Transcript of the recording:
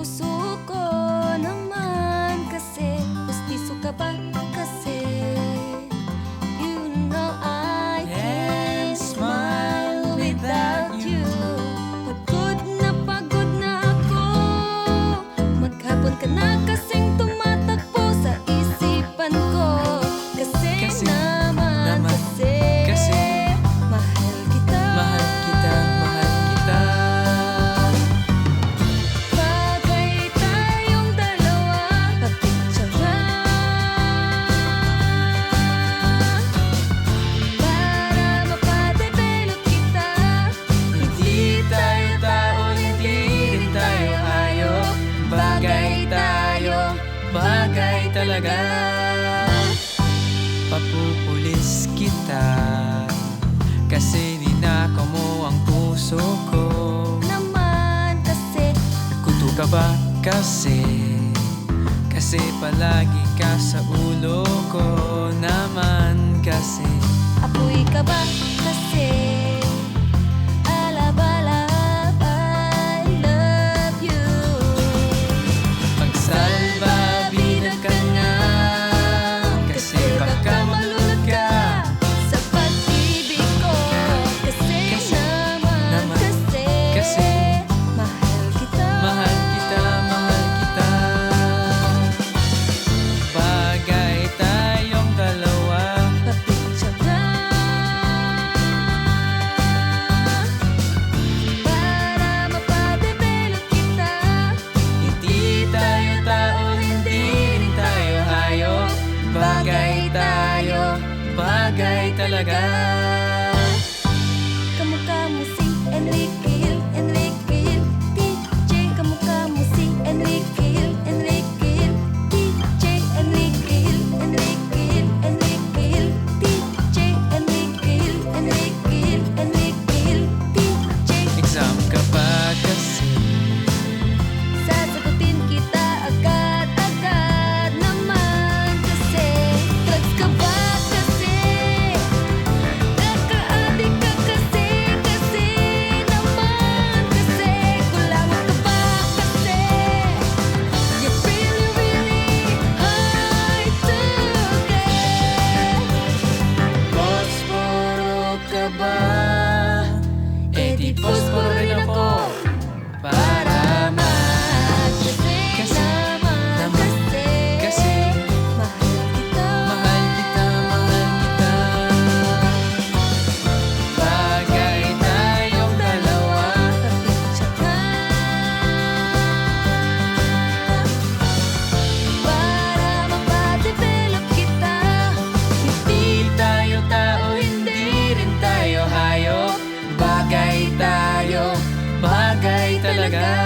puso ko naman kasi pustiso ka ba kasi you know I can't smile without you. Pagod na ako, maghapon ka na kasing tumatakbo sa isipan ko. Kasi naman kasi mahal kita. Bagay tayong dalawa, papicturean para mapadevelop kita. Hindi tayo tao, hindi rin tayo hayop. Bagay talaga. Papupulis kita kasi ninakaw mo ang puso ko. Naman kasi Kuto ka ba kasi palagi ka sa ulo ko. Naman kasi apoy ka ba kasi alab-alab, I love you. magsalbabida ka nga kasi baka malunod ka. Sa pag-ibig ko kasi naman kasi mahal kita. Bagay tayong dalawa, Papicturean para mapadevelop kita. hindi tayo tao, hindi rin tayo hayop. Bagay talaga. Kamukha mo si Enrique Hill, DJ. Kamukha mo si Enrique Hill, DJ. Enrique Hill, DJ. Enrique Hill, DJ. Exam ka ba kasi Sasagutin kita agad-agad naman kasi drugs ka ba kasi naka-addict ka kasi naman kasi kulangot ka ba kasi you're really hard to get. posporo ka ba? Eh di posporo rin ako para Kasi naman kasi mahal kita. Bagay tayong dalawa, para mapadevelop kita. hindi tayo tao, hindi rin tayo hayop. Bagay talaga.